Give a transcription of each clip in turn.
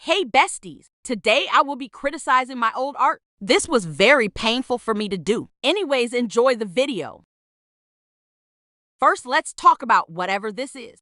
Hey besties, today I will be criticizing my old art. This was very painful for me to do. Anyways, enjoy the video. First, let's talk about whatever this is.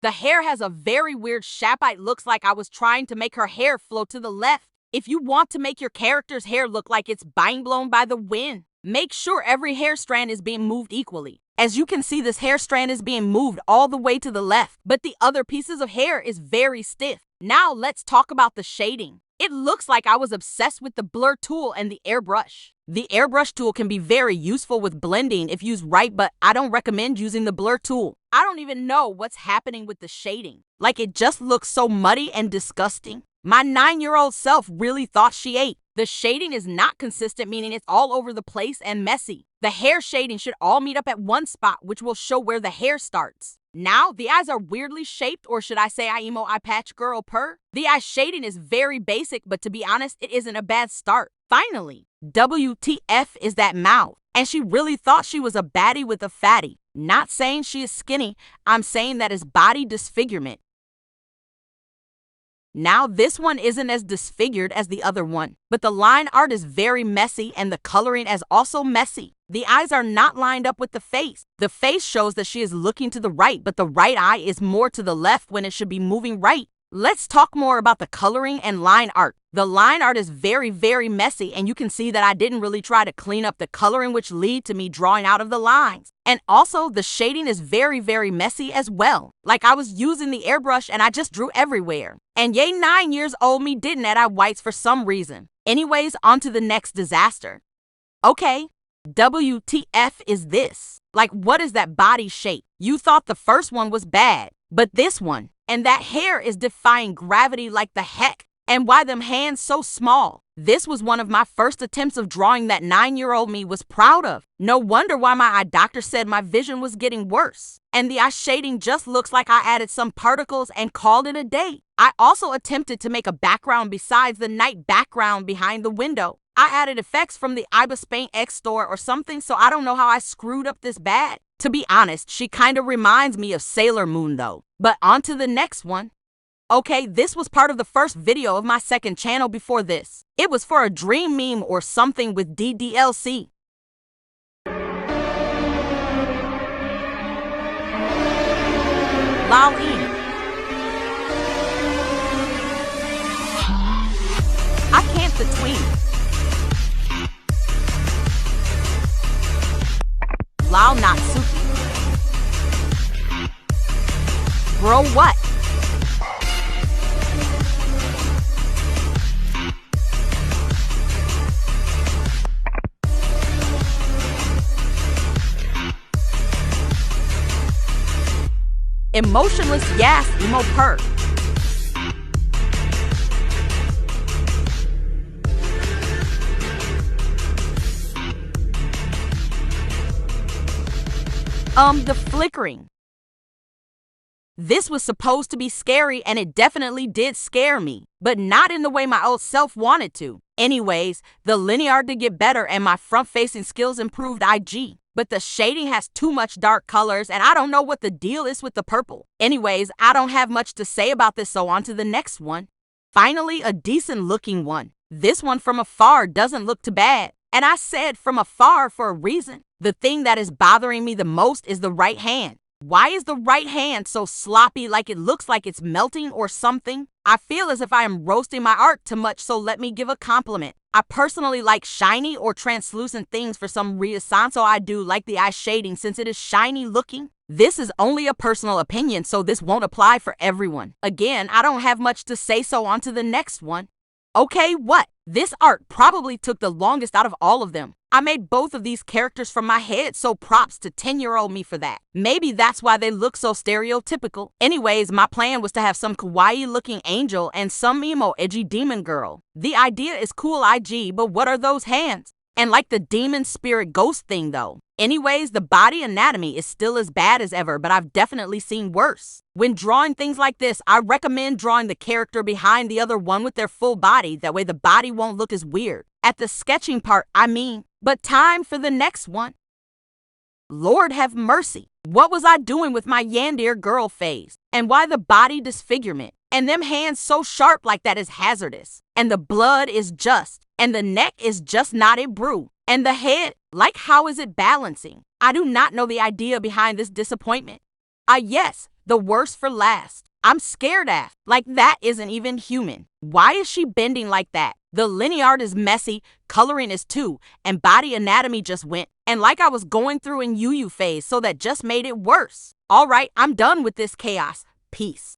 The hair has a very weird shape. It looks like I was trying to make her hair flow to the left. If you want to make your character's hair look like it's being blown by the wind, make sure every hair strand is being moved equally. As you can see, this hair strand is being moved all the way to the left, but the other pieces of hair is very stiff. Now let's talk about the shading. It looks like I was obsessed with the blur tool and the airbrush. The airbrush tool can be very useful with blending if used right, but I don't recommend using the blur tool. I don't even know what's happening with the shading. Like, it just looks so muddy and disgusting. My 9-year-old self really thought she ate. The shading is not consistent, meaning it's all over the place and messy. The hair shading should all meet up at one spot, which will show where the hair starts. Now, the eyes are weirdly shaped, or should I say 𝕸𝕚𝕝𝕝𝕠𝕟? The eye shading is very basic, but to be honest, it isn't a bad start. Finally, WTF is that mouth? And she really thought she was a baddie with a fatty. Not saying she is skinny, I'm saying that is body disfigurement. Now, this one isn't as disfigured as the other one, but the line art is very messy and the coloring is also messy. The eyes are not lined up with the face. The face shows that she is looking to the right, but the right eye is more to the left when it should be moving right. Let's talk more about the coloring and line art. The line art is very, very messy, and you can see that I didn't really try to clean up the coloring, which lead to me drawing out of the lines. And also, the shading is very, very messy as well. Like, I was using the airbrush and I just drew everywhere. And yay, 9 years old me didn't add eye whites for some reason. Anyways, on to the next disaster. Okay, WTF is this? Like, what is that body shape? You thought the first one was bad, but this one. And that hair is defying gravity like the heck. And why them hands so small? This was one of my first attempts of drawing that 9-year-old me was proud of. No wonder why my eye doctor said my vision was getting worse. And the eye shading just looks like I added some particles and called it a day. I also attempted to make a background besides the night background behind the window. I added effects from the IbisPaint X store or something, so I don't know how I screwed up this bad. To be honest, she kind of reminds me of Sailor Moon though. But on to the next one. Okay, this was part of the first video of my second channel before this. It was for a dream meme or something with DDLC. 𝕬𝕚𝕚𝕚. I can't between. 𝕬𝕚 not Suki. Bro, what? Emotionless yes, emo per. The flickering. This was supposed to be scary, and it definitely did scare me, but not in the way my old self wanted to. Anyways, the linear did get better and my front-facing skills improved IG. But the shading has too much dark colors, and I don't know what the deal is with the purple. Anyways, I don't have much to say about this, so on to the next one. Finally, a decent looking one. This one from afar doesn't look too bad. And I said from afar for a reason. The thing that is bothering me the most is the right hand. Why is the right hand so sloppy, like it looks like it's melting or something? I feel as if I am roasting my art too much, so let me give a compliment. I personally like shiny or translucent things for some reason, so I do like the eye shading since it is shiny looking. This is only a personal opinion, so this won't apply for everyone. Again, I don't have much to say, so on to the next one. Okay, what? This art probably took the longest out of all of them. I made both of these characters from my head, so props to 10-year-old me for that. Maybe that's why they look so stereotypical. Anyways, my plan was to have some kawaii-looking angel and some emo edgy demon girl. The idea is cool IG, but what are those hands? And like the demon spirit ghost thing though. Anyways, the body anatomy is still as bad as ever, but I've definitely seen worse. When drawing things like this, I recommend drawing the character behind the other one with their full body, that way the body won't look as weird. At the sketching part, I mean. But time for the next one. Lord have mercy. What was I doing with my yandere girl phase? And why the body disfigurement? And them hands so sharp like that is hazardous. And the blood is just. And the neck is just knotted brew. And the head, like how is it balancing? I do not know the idea behind this disappointment. Yes, the worst for last. I'm scared af. Like that isn't even human. Why is she bending like that? The linear art is messy, coloring is too, and body anatomy just went. And like I was going through in UU phase, so that just made it worse. All right, I'm done with this chaos. Peace.